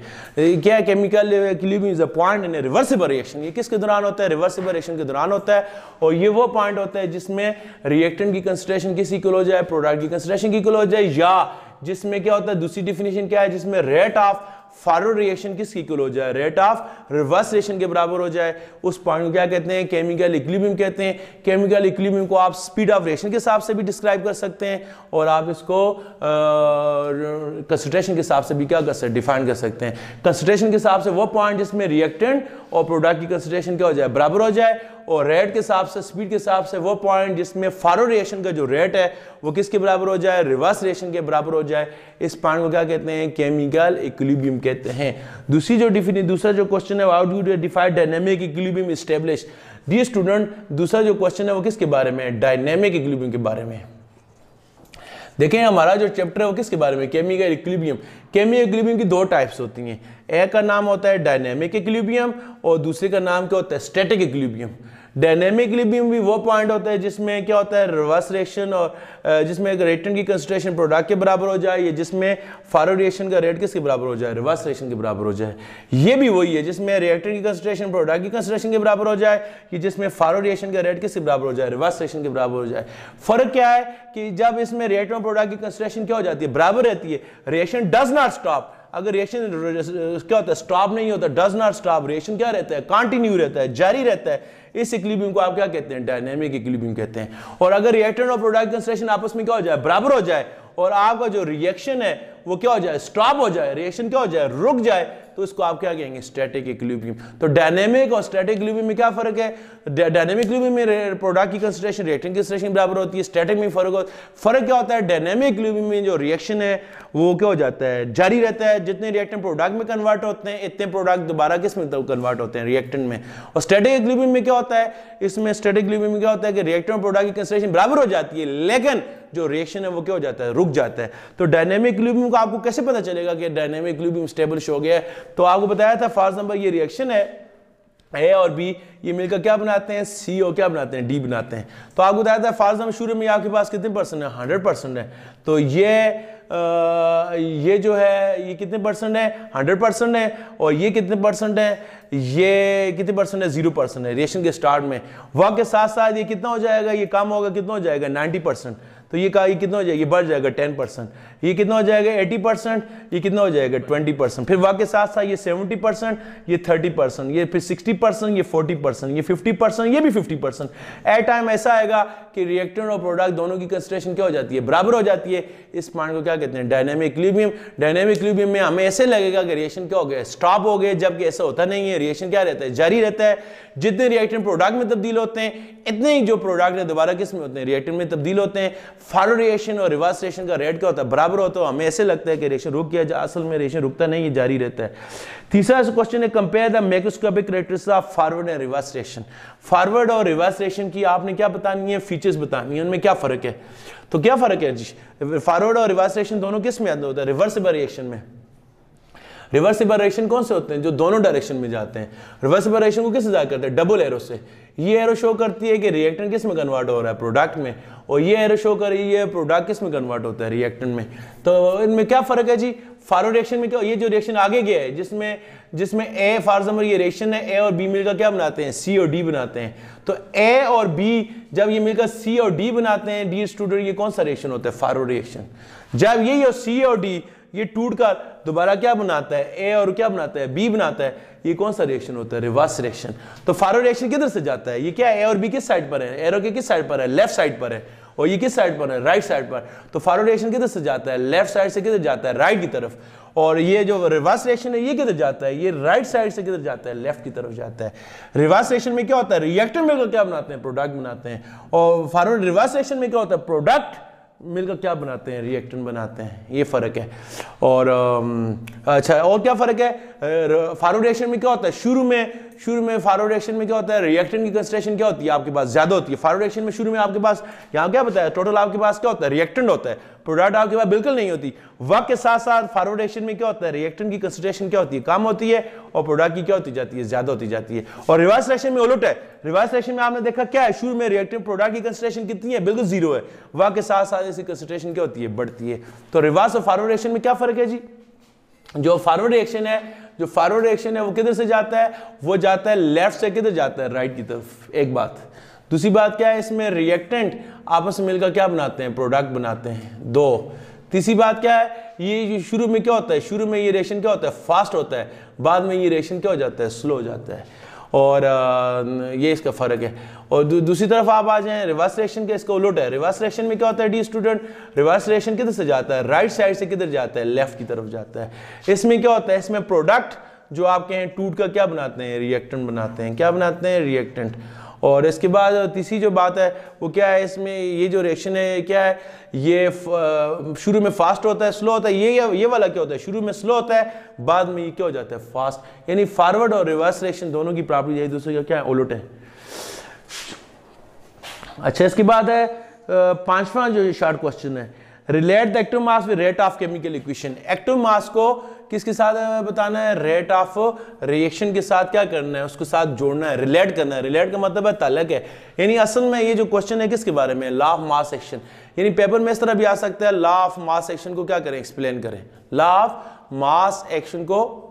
क्या है? Chemical equilibrium is a point in reversible reaction. ये किसके दौरान होता है? रिवर्सिबल रिएक्शन के दौरान होता है। और ये वो पॉइंट होता है जिसमें रिएक्टेंट की कंसंट्रेशन किस इक्वल हो जाए? प्रोडक्ट की कंसंट्रेशन की इक्वल हो जाए। या जिसमें क्या होता है? दूसरी डेफिनेशन क्या है? जिसमें रेट ऑफ फॉरवर्ड रिएक्शन किसकी इक्वल हो जाए? रेट ऑफ रिवर्स रिएक्शन के बराबर हो जाए। उस पॉइंट को क्या कहते हैं? केमिकल इक्विलिब्रियम कहते हैं। केमिकल इक्विलिब्रियम को आप स्पीड ऑफ रिएक्शन के हिसाब से भी डिस्क्राइब कर सकते हैं और आप इसको कंसंट्रेशन के हिसाब से भी क्या कर सकते हैं? डिफाइन कर सकते हैं। कंसंट्रेशन के हिसाब से वो पॉइंट जिसमें रिएक्टेंट और प्रोडक्ट की कंसंट्रेशन क्या हो जाए? बराबर हो जाए। और रेट के हिसाब से, स्पीड के हिसाब से वो पॉइंट जिसमें फॉरवर्ड रिएक्शन का जो रेट है वो किसके बराबर हो जाए? रिवर्स रिएक्शन के बराबर हो जाए। इस पॉइंट को क्या कहते हैं? केमिकल इक्विलिब्रियम कहते हैं। दूसरा जो क्वेश्चन है, how do you define dynamic equilibrium establish? Dear student, दूसरा जो क्वेश्चन है वो किसके बारे में है? डायनामिक इक्विलिब्रियम के बारे में। देखें हमारा जो चैप्टर है वो किसके बारे में? Chemical equilibrium. केमिकल इक्विलिब्रियम की 2 टाइप्स होती हैं। एक का नाम होता है डायनामिक इक्विलिब्रियम और दूसरे का नाम क्या होता है? Static equilibrium. डायनामिक इक्विलिब्रियम भी वो पॉइंट होता है जिसमें क्या होता है? रिवर्स रिएक्शन और जिसमें रिएक्टेंट की कंसंट्रेशन प्रोडक्ट के बराबर हो जाए, या जिसमें फॉरवर्ड रिएक्शन का रेट किसके बराबर हो जाए? रिवर्स रिएक्शन के बराबर हो जाए। ये भी वही है जिसमें रिएक्टेंट की कंसंट्रेशन प्रोडक्ट की कंसंट्रेशन के बराबर हो जाए, कि जिसमें फॉरवर्ड रिएक्शन का रेट किसके बराबर हो जाए? रिवर्स रिएक्शन के बराबर हो जाए। फर्क क्या है कि जब इसमें रिएक्टेंट और प्रोडक्ट की कंसंट्रेशन क्या हो जाती है? बराबर रहती है। Reaction does not stop. अगर रिएक्शन क्या होता है? स्टॉप नहीं होता, डज नॉट स्टॉप। रिएक्शन क्या रहता है? कंटिन्यू रहता है, जारी रहता है। इस इक्विलिब्रियम को आप क्या कहते हैं? डायनामिक इक्विलिब्रियम कहते हैं। और अगर रिएक्टेंट और प्रोडक्ट कंसंट्रेशन आपस में क्या हो जाए? बराबर हो जाए और आपका जो रिएक्शन है वो क्या हो जाए? स्टॉप हो जाए, रिएक्शन क्या हो जाए? रुक जाए, तो इसको आप क्या कहेंगे? Static equilibrium. तो डायनामिक और स्टैटिक इक्विलिब्रियम में क्या फर्क है? डायनामिक इक्विलिब्रियम में प्रोडक्ट की कंसंट्रेशन रिएक्टेंट की कंसंट्रेशन बराबर होती है। स्टैटिक में फर्क क्या होता है? डायनामिक इक्विलिब्रियम में जो रिएक्शन है वो क्या हो जाता है? जारी रहता है। जितने रिएक्टेंट प्रोडक्ट में कन्वर्ट होते हैं इतने प्रोडक्ट दोबारा किस में कन्वर्ट होते हैं? रिएक्टेंट में। और स्टैटिक इक्विलिब्रियम में क्या होता है? इसमें स्टैटिक इक्विलिब्रियम में क्या होता है कि रिएक्टेंट और प्रोडक्ट की कंसंट्रेशन बराबर हो जाती है, लेकिन जो रिएक्शन है वो क्या हो जाता है? रुक जाता है। तो डायनामिक इक्विलिब्रियम को आपको कैसे पता चलेगा कि डायनामिक इक्विलिब्रियम स्टेबलिश हो गया है? तो आपको बताया था फॉर एग्जांपल ये रिएक्शन है ए और बी, ये मिलकर क्या बनाते हैं? सी और क्या बनाते हैं? डी बनाते हैं। तो आपको बताया था फॉर एग्जांपल शुरू में आपके पास कितने परसेंट है? 100% है। तो ये जो है ये कितने परसेंट है? 100% है। और ये कितने परसेंट है? ये कितने परसेंट है? 0% है रिएक्शन के स्टार्ट में। वक्त के साथ साथ ये कितना हो जाएगा? ये कम होगा, कितना हो जाएगा? 90%। तो ये कितना हो जाएगा? ये बढ़ जाएगा 10%। ये कितना हो जाएगा? 80%। ये कितना हो जाएगा? 20%। फिर वक्त के साथ साथ ये 70%, ये 30%, ये फिर 60%, ये 40%, ये 50%, ये भी 50%। एट टाइम ऐसा आएगा कि रिएक्टेंट और प्रोडक्ट दोनों की कंसंट्रेशन क्या हो जाती है? बराबर हो जाती है। इस पॉइंट को क्या कहते हैं? Dynamic equilibrium. डायनामिक इक्विलिब्रियम में हमें ऐसे लगेगा कि रिएक्शन क्या हो गया? स्टॉप हो गए, जबकि ऐसा होता नहीं है। रिएक्शन क्या रहता है? जारी रहता है। जितने रिएक्टेंट प्रोडक्ट में तब्दील होते हैं इतने ही जो प्रोडक्ट है दोबारा किस में होते हैं? रिएक्टेंट में तब्दील होते हैं। फॉरवर्ड रिएक्शन और रिवर्स रिएक्शन का रेट क्या होता है? बराबर होता है। हमें ऐसे लगता है कि रिएक्शन रुक गया, असल में रिएक्शन रुकता नहीं है, जारी रहता है। तीसरा क्वेश्चन है compare the macroscopic characteristics of forward and reverse reaction. Forward और रिवर्स रिएक्शन की आपने क्या बतानी है? फीचर्स बतानी है, उनमें क्या फर्क है। तो क्या फर्क है जी? फॉरवर्ड और रिवर्स रिएक्शन दोनों किस में आता होता है? रिवर्सिबल रिएक्शन में। रिवर्सिबल रिएक्शन कौन से होते हैं? जो दोनों डायरेक्शन में जाते हैं। रिवर्सिबल रिएक्शन को किससे जाकर करते हैं? डबल एरो से। ये एरो शो करती है कि रिएक्टेंट किस में कन्वर्ट हो रहा है? प्रोडक्ट में। और ये एरो शो कर रही है प्रोडक्ट किस में कन्वर्ट होता है? रिएक्टेंट में। तो इनमें क्या फर्क है जी? फॉरवर्ड रिएक्शन में क्या, ये जो रिएक्शन आगे गया है जिसमें ए फॉर एग्जांपल ये रिएक्शन है, ए और बी मिलकर क्या बनाते हैं? सी और डी बनाते हैं। तो ए और बी जब ये मिलकर सी और डी बनाते हैं, डी स्टूडेंट, ये कौन सा रिएक्शन होता है? Forward reaction. जब ये सी और डी ये टूट कर दोबारा क्या बनाता है? ए और क्या बनाता है? बी बनाता है। ये कौन सा रिएक्शन होता है? Reverse reaction. तो फॉरवर्ड रिएक्शन किधर से जाता है? ये क्या है? ए और बी किस साइड पर है? एरो के किस साइड पर है? लेफ्ट साइड पर है। और ये किस साइड पर है? राइट साइड पर। तो फॉरवर्ड रिएक्शन किधर से जाता है? लेफ्ट साइड से किधर जाता है? राइट की तरफ। और ये जो रिवर्स रिएक्शन है ये किधर जाता है, ये राइट साइड से किधर जाता है, लेफ्ट की तरफ जाता है। रिवर्स रिएक्शन में क्या होता है, रिएक्टेंट मिलकर क्या बनाते हैं, प्रोडक्ट बनाते हैं। और फॉरवर्ड रिवर्स रिएक्शन में क्या होता है, प्रोडक्ट मिलकर क्या बनाते हैं, रिएक्टेंट बनाते हैं। ये फर्क है। और अच्छा, और क्या फर्क है, फॉरवर्ड रिएक्शन में क्या होता है, शुरू में फॉरवर्ड रिएक्शन में क्या होता है, रिएक्टेंट की कंसंट्रेशन क्या होती है आपके पास, ज्यादा होती है। फॉरवर्ड रिएक्शन में शुरू में आपके पास, यहाँ क्या बताया, टोटल आपके पास क्या होता है, रिएक्टेंट होता है, प्रोडक्ट आपके पास बिल्कुल नहीं होती। वक्त के साथ साथ फॉरवर्ड रिएक्शन में क्या होता है, रिएक्टेंट की कंसंट्रेशन क्या होती है, कम होती है, और प्रोडक्ट की क्या होती जाती है, ज्यादा होती जाती है। और रिवर्स रिएक्शन में उलट है। रिवर्स रिएक्शन में आपने देखा क्या है, शुरू में रिएक्टेंट प्रोडक्ट की कंसंट्रेशन कितनी है, बिल्कुल जीरो है। वक्त के साथ साथ इसकी कंसंट्रेशन क्या होती है, बढ़ती है। तो रिवर्स और फॉरवर्ड रिएक्शन में क्या फर्क है जी, जो फॉरवर्ड रिएक्शन है वो किधर से जाता है, वो जाता है लेफ्ट से किधर जाता है, राइट की तरफ। एक बात। दूसरी बात क्या है, इसमें रिएक्टेंट आपस में मिलकर क्या बनाते हैं, प्रोडक्ट बनाते हैं। दो। तीसरी बात क्या है, ये शुरू में क्या होता है, शुरू में ये रिएक्शन क्या होता है, फास्ट होता है, बाद में ये रिएक्शन क्या हो जाता है, स्लो हो जाता है। और ये इसका फर्क है। और दूसरी तरफ आप आ जाएं रिवर्स रिएक्शन के, इसका उलट है। रिवर्स रिएक्शन में क्या होता है डी स्टूडेंट, रिवर्स रिएक्शन किधर से जाता है, राइट साइड से किधर जाता है, लेफ्ट की तरफ जाता है। इसमें क्या होता है, इसमें प्रोडक्ट जो आपके हैं टूट कर क्या बनाते हैं, रिएक्टेंट बनाते हैं। क्या बनाते हैं, रिएक्टेंट। और इसके बाद तीसरी जो बात है वो क्या है, इसमें ये जो रिएक्शन है क्या है, ये शुरू में फास्ट होता है, स्लो होता है। ये वाला क्या होता है, शुरू में स्लो होता है, बाद में ये क्या हो जाता है, फास्ट। यानी फॉरवर्ड और रिवर्स रिएक्शन दोनों की प्रॉपर्टी एक दूसरे का क्या है, उलट है। अच्छा, इसके बाद है पांचवा जो शॉर्ट क्वेश्चन है, relate the active mass with rate of chemical equation. Active mass को किसके साथ बताना है, रेट ऑफ रिएक्शन के साथ क्या करना है, उसके साथ जोड़ना है, रिलेट करना है। रिलेट का मतलब है ताल्लुक है। यानी असल में ये जो क्वेश्चन है किसके बारे में, लॉ ऑफ मास एक्शन। यानी पेपर में इस तरह भी आ सकता है, लॉ ऑफ मास एक्शन को क्या करें, एक्सप्लेन करें। लॉ ऑफ मास एक्शन को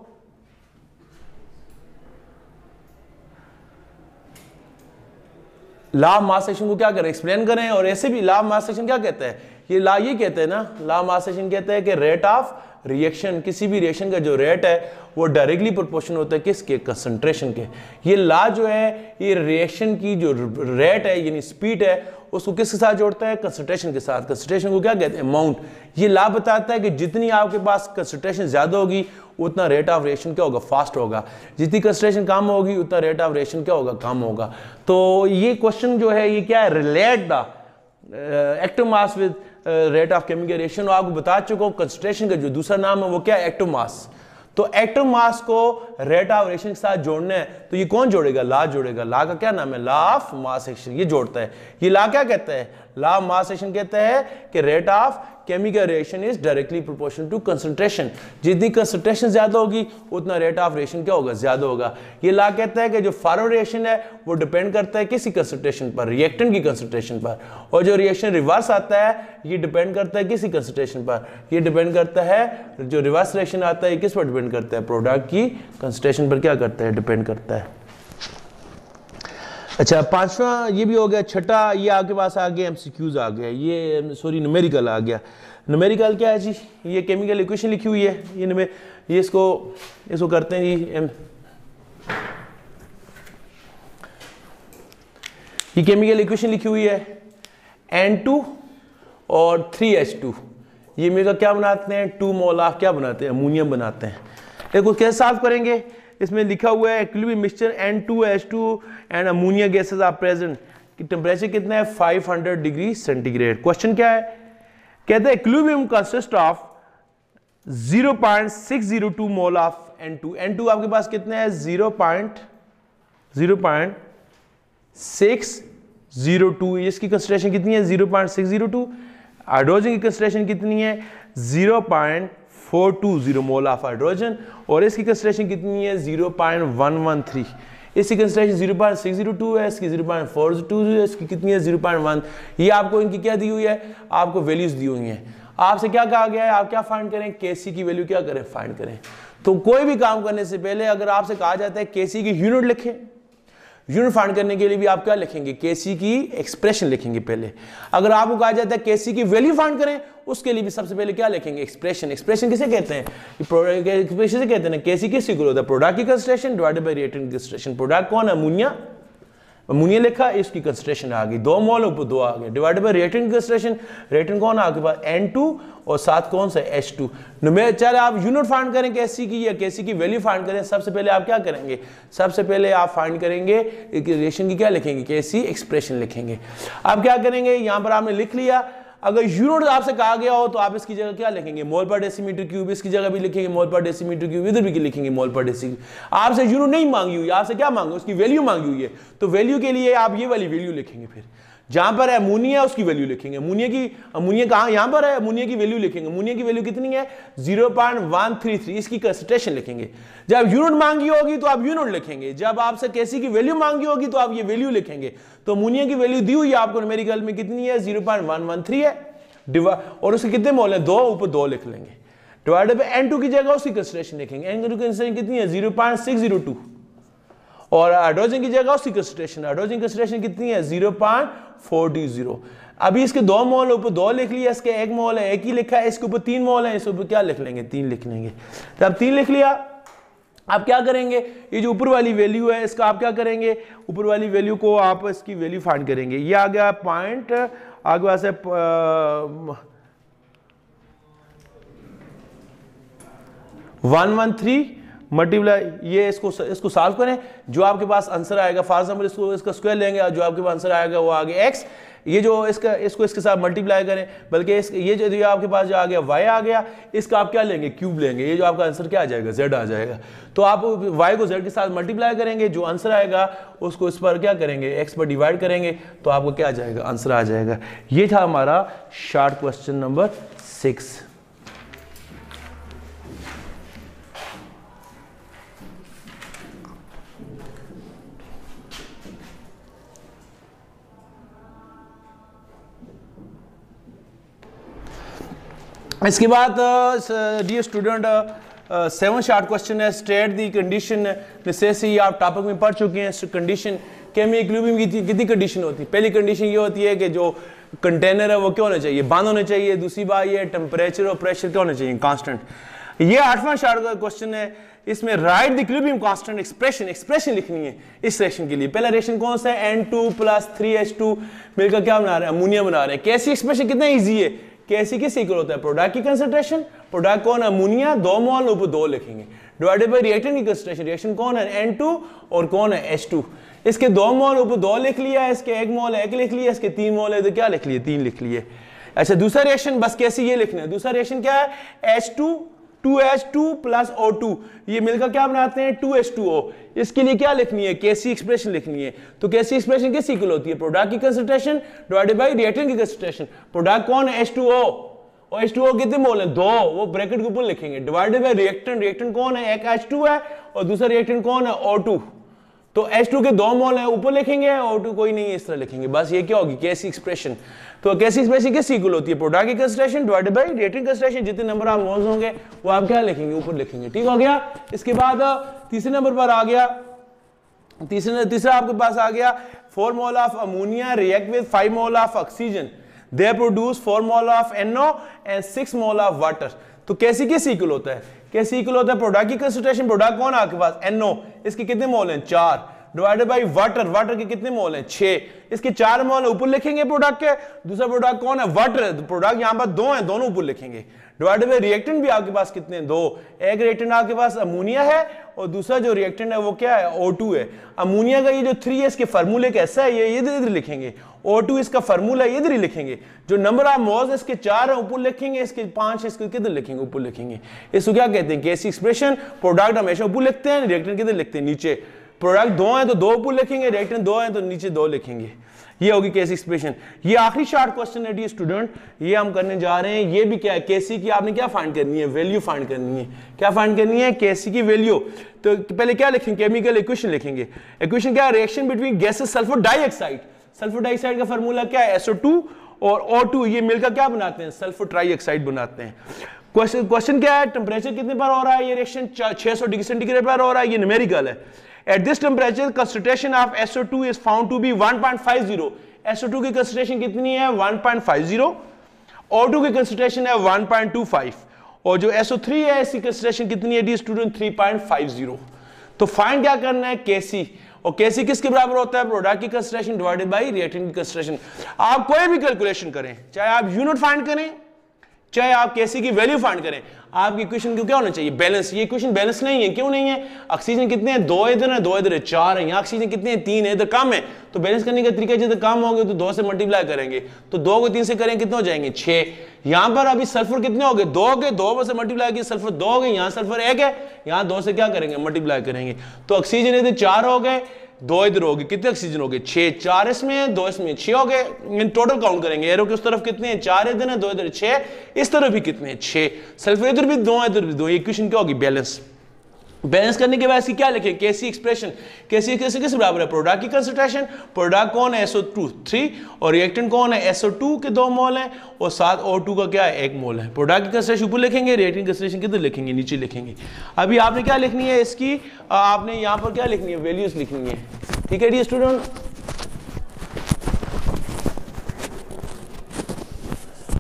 लॉ ऑफ मास एक्शन को क्या करें, एक्सप्लेन करें। और ऐसे भी लॉ ऑफ मास एक्शन क्या कहता है, ये लॉ ये कहते हैं ना, लॉ ऑफ मास एक्शन कहते हैं कि रेट ऑफ रिएक्शन, किसी भी रिएक्शन का जो रेट है वो डायरेक्टली प्रोपोर्शनल होता है किसके, कंसंट्रेशन के। ये लॉ जो है ये रिएक्शन की जो रेट है यानी स्पीड है उसको किसके साथ जोड़ता है, कंसंट्रेशन के साथ। कंसंट्रेशन को क्या कहते हैं, अमाउंट। ये लॉ बताता है कि जितनी आपके पास कंसंट्रेशन ज्यादा होगी उतना रेट ऑफ रिएक्शन क्या होगा, फास्ट होगा। जितनी कंसंट्रेशन कम होगी उतना रेट ऑफ रिएक्शन क्या होगा, कम होगा। तो ये क्वेश्चन जो है ये क्या है, relate the active mass with rate of chemical reaction. आपको बता चुका हूं कंसंट्रेशन का जो दूसरा नाम है वो क्या है, एक्टिव मास। तो एक्टिव मास को रेट ऑफ रिएक्शन के साथ जोड़ना है तो ये कौन जोड़ेगा, लॉ जोड़ेगा। लॉ का क्या नाम है, लॉ ऑफ मास एक्शन, ये जोड़ता है। ये लॉ क्या कहता है, लॉ ऑफ मास एक्शन कहता है कि rate of chemical reaction is directly proportional to concentration. जितनी कंसंट्रेशन ज्यादा होगी उतना रेट ऑफ रिएक्शन क्या होगा, ज्यादा होगा। ये लॉ कहता है कि जो फॉरवर्ड रिएक्शन है वो डिपेंड करता है किसी कंसंट्रेशन पर, रिएक्टेंट की कंसंट्रेशन पर। और जो रिएक्शन रिवर्स आता है ये डिपेंड करता है किसी कंसंट्रेशन पर, ये डिपेंड करता है, जो रिवर्स रिएक्शन आता है किस पर डिपेंड करता है, प्रोडक्ट की कंसंट्रेशन पर क्या करता है, डिपेंड करता है। अच्छा, पांचवा ये भी हो गया। छठा ये आपके पास आ गया, एमसीक्यूज आ गया, ये सॉरी न्यूमेरिकल आ गया। न्यूमेरिकल क्या है जी, ये केमिकल इक्वेशन लिखी हुई है, ये इसको करते हैं जी। ये केमिकल इक्वेशन लिखी हुई है N2 और 3H2, ये मिलकर क्या बनाते हैं, 2 मोल ऑफ क्या बनाते हैं, अमोनियम बनाते हैं। देखो कैसे सॉल्व करेंगे, इसमें लिखा हुआ है equilibrium mixture N2H2 and ammonia gases are present. Temperature कितना है, 500 डिग्री सेंटीग्रेड। क्वेश्चन क्या है, कहते हैं equilibrium consist of 0.602 mole of N2। N2 आपके पास कितना है, 0.602। इसकी कंसंट्रेशन कितनी है, 0.602। हाइड्रोजन की कंसंट्रेशन कितनी है, 0.420 मोल ऑफ हाइड्रोजन। और इसकी कंसंट्रेशन कितनी है, 0.113। इसकी कंसंट्रेशन 0.602 है, इसकी 0.422 है, इसकी कितनी है, 0.1। ये आपको इनकी क्या दी हुई है, आपको वैल्यूज दी हुई हैं। आपसे क्या कहा गया है, आप क्या फाइंड करें, केसी की वैल्यू क्या करें, फाइंड करें। तो कोई भी काम करने से पहले अगर आपसे कहा जाता है केसी की यूनिट लिखें, यूनिट फाइंड करने के लिए भी आप क्या लिखेंगे, केसी की एक्सप्रेशन लिखेंगे पहले। अगर आपको कहा जाता है केसी की वैल्यू फाइंड करें, उसके लिए भी सबसे पहले क्या लिखेंगे, एक्सप्रेशन। एक्सप्रेशन किसे कहते हैं, एक्सप्रेशन से कहते हैं केसी किस इक्वल होता है, प्रोडक्ट की कंसंट्रेशन डिवाइडेड बाय रिएक्टेंट की कंसंट्रेशन। प्रोडक्ट कौन है, अमोनिया अमोनिया लिखा, इसकी कंसंट्रेशन आ गई 2 मोल ऊपर 2 आ गए, divided by reactant concentration, reactant कौन है आपके पास N2 और साथ कौन सा H2। चले आप यूनिट फाइंड करें केसी की या केसी की वैल्यू फाइंड करें, सबसे पहले आप क्या करेंगे, सबसे पहले आप फाइंड करेंगे रिएक्शन की क्या लिखेंगे, केसी एक्सप्रेशन लिखेंगे। आप क्या करेंगे, यहां पर आपने लिख लिया, अगर यूनिट आपसे कहा गया हो तो आप इसकी जगह क्या लिखेंगे, मोल पर डेसीमीटर क्यूब, इसकी जगह भी लिखेंगे मोल पर डेसीमीटर क्यूब, इधर भी लिखेंगे मोल पर डेसीमीटर। आपसे यूनिट नहीं मांगी हुई, आपसे क्या मांगे, उसकी वैल्यू मांगी हुई है, तो वैल्यू के लिए आप ये वाली वैल्यू लिखेंगे। फिर जहां पर अमोनिया उसकी वैल्यू लिखेंगे, अमोनिया कहां, यहां पर है, अमोनिया की वैल्यू लिखेंगे। अमोनिया की वैल्यू कितनी है 0.133, इसकी कंसंट्रेशन लिखेंगे। जब यूनिट मांगी होगी तो आप यूनिट लिखेंगे, जब आपसे केसी की वैल्यू मांगी होगी तो आप ये वैल्यू लिखेंगे। तो अमोनिया की वैल्यू दी हुई है आपको न्यूमेरिकल में, कितनी है 0.113 है, और उसके कितने मोल है 2, ऊपर 2 लिख लेंगे, डिवाइडेड बाय N2 की जगह उसकी कंसंट्रेशन लिखेंगे। N2 की कंसंट्रेशन कितनी है 0.602, और हाइड्रोजन की जगह उसकी कंसंट्रेशन, हाइड्रोजन की कंसंट्रेशन कितनी है 0.420। अभी इसके 2 मोल ऊपर 2 लिख लिया, इसके 1 मोल है 1 ही लिखा है, इसके ऊपर 3 मोल है, इसके ऊपर क्या लिख लेंगे 3 लिख लेंगे। जब 3 लिख लिया आप क्या करेंगे, ये जो ऊपर वाली वैल्यू है इसका आप क्या करेंगे, ऊपर वाली वैल्यू को आप इसकी वैल्यू फाइंड करेंगे। ये आ गया पॉइंट आगे पास है 113 मल्टीप्लाई, ये इसको सॉल्व करें, जो आपके पास आंसर आएगा, फॉर एग्जांपल इसका स्क्वायर लेंगे और जो आपके पास आंसर आएगा वो आ गया x, ये जो इसको इसके साथ मल्टीप्लाई करें, बल्कि ये जो आपके पास जो आ गया y आ गया, इसका आप क्या लेंगे क्यूब लेंगे, ये जो आपका आंसर क्या आ जाएगा z आ जाएगा। तो आप y को z के साथ मल्टीप्लाई करेंगे, जो आंसर आएगा उसको इस पर क्या करेंगे x पर डिवाइड करेंगे, तो आपको क्या आ जाएगा आंसर आ जाएगा। ये था हमारा शॉर्ट क्वेश्चन नंबर 6। इसके बाद डियर स्टूडेंट 7 शॉर्ट क्वेश्चन है, स्टेट दी कंडीशन नेसेसरी, आप टॉपिक में पढ़ चुके हैं। कंडीशन केमी इक्विलिब्रियम की कितनी कंडीशन होती है, पहली कंडीशन ये होती है कि जो कंटेनर है वो क्या होना चाहिए, बंद होना चाहिए। दूसरी बात ये टेम्परेचर और प्रेशर क्या होना चाहिए, कांस्टेंट। ये 8वां शॉर्ट क्वेश्चन है, इसमें right the equilibrium constant expression लिखनी है इस रिएक्शन के लिए। पहला रिएक्शन कौन सा है, N2 + 3H2 मिलकर क्या बना रहे हैं, अमोनिया बना रहे हैं। कैसी एक्सप्रेशन कितना इजी है, कैसी किस इक्वल होता है, प्रोडक्ट की कंसंट्रेशन, प्रोडक्ट कौन है अमोनिया, 2 मोल ऊपर 2 लिखेंगे, डिवाइडेड बाय रिएक्टेंट की कंसंट्रेशन, रिएक्शन कौन है N2 और कौन है H2। इसके 2 मोल ऊपर 2 लिख लिया, इसके 1 मोल 1 लिख लिया, इसके 3 मोल है तो क्या लिख लिए 3 लिख लिए। अच्छा दूसरा रिएक्शन बस कैसे ये लिखना है, दूसरा रिएक्शन क्या है H2 2H2 + O2, ये मिलकर क्या बनाते हैं 2H2O। इसके लिए क्या लिखनी है, कैसी एक्सप्रेशन लिखनी है। तो कैसी एक्सप्रेशन किस इक्वल होती है, प्रोडक्ट की कंसंट्रेशन डिवाइडेड बाय रिएक्टेंट की कंसंट्रेशन। प्रोडक्ट कौन है H2O, और H2O कितने मोल है 2, वो ब्रैकेट के ऊपर लिखेंगे, डिवाइडेड बाय रिएक्टेंट, रिएक्टेंट कौन है, एक H2 है और दूसरा रिएक्टेंट कौन है O2। तो H2 के 2 मोल है ऊपर लिखेंगे, O2 कोई नहीं है इस तरह लिखेंगे। बस ये क्या होगी कैसी एक्सप्रेशन। तो कैसी एक्सप्रेशन किस इक्वल होती है, प्रोडक्ट की concentration divided by reactant concentration, जितने नंबर आप मोल्स होंगे वो आप क्या लिखेंगे ऊपर लिखेंगे। ठीक हो गया। इसके बाद तीसरे नंबर पर आ गया, तीसरा आपके पास आ गया 4 mole of ammonia react with 5 mole of oxygen, they produce 4 mole of NO and 6 mole of water. तो कैसी किस इक्वल होता है, कैसे इक्वल होता है, प्रोडक्ट की कंसंट्रेशन, प्रोडक्ट कौन है आपके पास NO, इसके कितने मोल हैं 4, डिवाइडेड बाय वाटर, वाटर के कितने मोल हैं 6, इसके 4 मोल ऊपर लिखेंगे प्रोडक्ट के। दूसरा प्रोडक्ट कौन है वाटर, प्रोडक्ट यहां पर 2 हैं, दोनों ऊपर लिखेंगे, डिवाइडेड बाय रिएक्टेंट भी आपके पास कितने 2, एक रिएक्टेंट आपके पास अमोनिया है और दूसरा जो रिएक्टेंट है वो क्या है O2 है। अमोनिया का ये जो 3 है इसके फार्मूले कैसा है, ये इधर लिखेंगे, O2 इसका फार्मूला है इधर ही लिखेंगे, जो नंबर ऑफ मोल्स इसके 4 है ऊपर लिखेंगे, इसके 5 इसके किधर लिखेंगे ऊपर लिखेंगे। इसको क्या कहते हैं कैसी एक्सप्रेशन। प्रोडक्ट हमेशा ऊपर लिखते हैं, रिएक्टेंट किधर लिखते हैं नीचे। प्रोडक्ट 2 है तो 2 ऊपर लिखेंगे, रिएक्टेंट 2 है तो नीचे 2 लिखेंगे। ये होगी कैसी एक्सप्रेशन। ये आखिरी शॉर्ट क्वेश्चन है स्टूडेंट, ये हम करने जा रहे हैं। ये भी क्या है केसी की आपने क्या फाइंड करनी है, वैल्यू फाइंड करनी है। क्या फाइंड करनी है, केसी की वैल्यू। तो पहले क्या लिखेंगे, केमिकल इक्वेशन लिखेंगे। इक्वेशन क्या है, reaction between gases sulphur dioxide. Sulphur dioxide का फार्मूला क्या है SO2 और O2, ये मिलकर क्या बनाते हैं सल्फर ट्राइऑक्साइड बनाते हैं। क्वेश्चन क्या है, टेंपरेचर कितने पर हो रहा है, ये रिएक्शन 600 डिग्री सेंटीग्रेड पर हो रहा है, ये न्यूमेरिकल है। At this temperature, concentration of SO2 is found to be 1.50. SO2 की concentration कितनी है 1.50, O2 की concentration है 1.25 और जो SO3 है इसकी concentration कितनी है डी स्टूडेंट 3.50। तो फाइंड क्या करना है केसी, और Kc किसके बराबर होता है? प्रोडक्ट की कंसंट्रेशन डिवाइडेड बाय रिएक्टेंट की कंसंट्रेशन। आप कोई भी कैलकुलेशन करें, चाहे आप यूनिट फाइंड करें, चाहे आप Kc की वैल्यू फाइंड करें, आपकी इक्वेशन को क्या होना चाहिए? बैलेंस। ये इक्वेशन बैलेंस नहीं है, क्यों नहीं है? ऑक्सीजन कितने हैं? 2 इधर है, 2 इधर है, 4 है। यहाँ ऑक्सीजन कितने हैं? 3 है, इधर कम है। तो बैलेंस करने का तरीका जिधर कम होंगे तो 2 से मल्टीप्लाई करेंगे, तो 2 को 3 से करें कितने हो जाएंगे? 6। यहाँ पर अभी सल्फर कितने हो गए? 2 हो गए, 2 से मल्टीप्लाई किया सल्फर 2 हो गए, यहाँ सल्फर 1 है, यहाँ 2 से क्या करेंगे? मल्टीप्लाई करेंगे। तो ऑक्सीजन इधर 4 हो गए, 2 इधर हो गए, कितने ऑक्सीजन हो गए? 6। 4 इसमें है, 2 इसमें, 6 हो गए। इन टोटल काउंट करेंगे, एरो की उस तरफ कितने हैं? 4 इधर है, 2 इधर, 6। इस तरफ भी कितने हैं? 6। सल्फर इधर भी 2, इधर भी 2। ये इक्वेशन क्या होगी? बैलेंस। बैलेंस करने के बाद इसकी क्या लिखें? Kc expression. Kc एक्सप्रेशन किस बराबर है? प्रोडक्ट की कंसंट्रेशन। प्रोडक्ट कौन है? SO2 3, और रिएक्टेंट कौन है? SO2 के 2 मोल है, और साथ O2 का क्या है? 1 मोल है। प्रोडक्ट की कंसंट्रेशन ऊपर लिखेंगे, रिएक्टेंट की कंसंट्रेशन किधर लिखेंगे? नीचे लिखेंगे। अभी आपने क्या लिखनी है इसकी? आपने यहाँ पर क्या लिखनी है? वैल्यूज लिखनी है। ठीक है डी स्टूडेंट।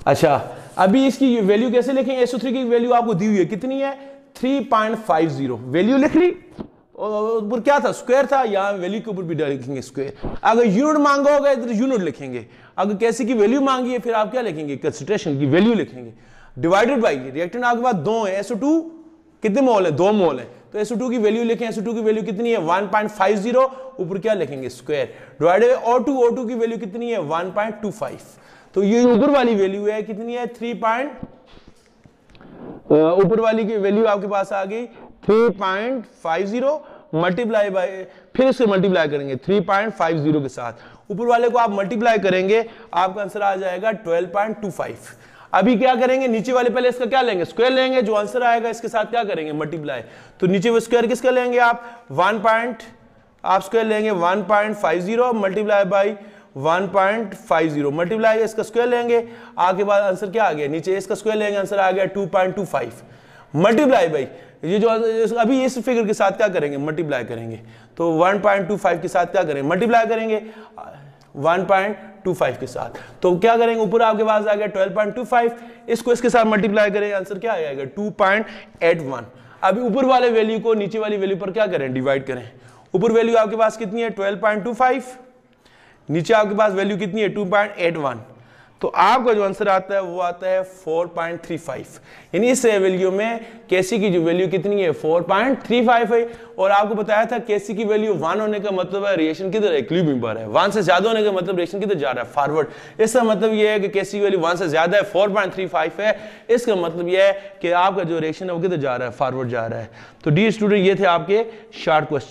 अच्छा, अभी इसकी वैल्यू कैसे लिखेंगे? SO3 की वैल्यू आपको दी हुई है, कितनी है? 3.50। वैल्यू लिख ली, और ऊपर क्या था? स्क्वायर था। यहाँ वैल्यू के ऊपर भी लिखेंगे स्क्वायर। अगर यूनिट मांगा होगा इधर यूनिट लिखेंगे। अगर Kc की वैल्यू मांगी है फिर आप क्या लिखेंगे? कंसंट्रेशन की वैल्यू लिखेंगे, डिवाइडेड बाई रिएक्टेंट आपके पास 2 है, SO2 कितने मोल है? 2 मोल है। तो SO2 की वैल्यू लिखें, SO2 की वैल्यू कितनी है? 1.50, ऊपर क्या लिखेंगे? Square, divided by O2। O2 की वैल्यू कितनी है? 1.25। तो ये ऊपर वाली वैल्यू है, कितनी है? ऊपर वाली की वैल्यू आपके पास आ गई 3.50 मल्टीप्लाई बाय, फिर इससे मल्टीप्लाई करेंगे 3.50 के साथ। ऊपर वाले को आप मल्टीप्लाई करेंगे, आपका आंसर आ जाएगा 12.25। अभी क्या करेंगे? नीचे वाले पहले इसका क्या लेंगे? स्क्वायर लेंगे, जो आंसर आएगा इसके साथ क्या करेंगे? मल्टीप्लाई। तो नीचे वो स्क्वायर किसका लेंगे आप? आप स्क्वायर लेंगे 1.50 मल्टीप्लाई बाई 1.50 मल्टीप्लाई, इसका स्क्वायर लेंगे, आगे बाद आंसर क्या आ गया? नीचे इसका स्क्वायर लेंगे, आंसर आ गया 2.25 मल्टीप्लाई बाई ये जो अभी इस फिगर के साथ क्या करेंगे? मल्टीप्लाई करेंगे। तो 1.25 के साथ क्या करेंगे? मल्टीप्लाई करेंगे 1.25 के साथ। तो क्या करेंगे? ऊपर आपके पास आ गया 12.25, इसको इसके साथ मल्टीप्लाई करेंगे, आंसर क्या आएगा? 2.81। अभी ऊपर वाले वैल्यू को नीचे वाली वैल्यू पर क्या करें? डिवाइड करें। ऊपर वैल्यू आपके पास कितनी है? 12.25, नीचे आपके पास वैल्यू कितनी है? 2.81। तो आपका जो आंसर आता है वो आता है 4.35। यानी इस वैल्यू में Kc की जो वैल्यू कितनी है? 4.35 है। और आपको बताया था Kc की वैल्यू 1 होने का मतलब है रिएक्शन किधर है? इक्विलिब्रियम पर है। 1 से ज्यादा होने का मतलब रिएक्शन किधर जा रहा है? फॉरवर्ड। इसका मतलब ये है कि Kc की वैल्यू 1 से ज्यादा है, 4.35 है। इसका मतलब ये है कि आपका जो रिएक्शन है वो किधर जा रहा है? फॉरवर्ड जा रहा है। तो डी स्टूडेंट, ये थे आपके शॉर्ट क्वेश्चन।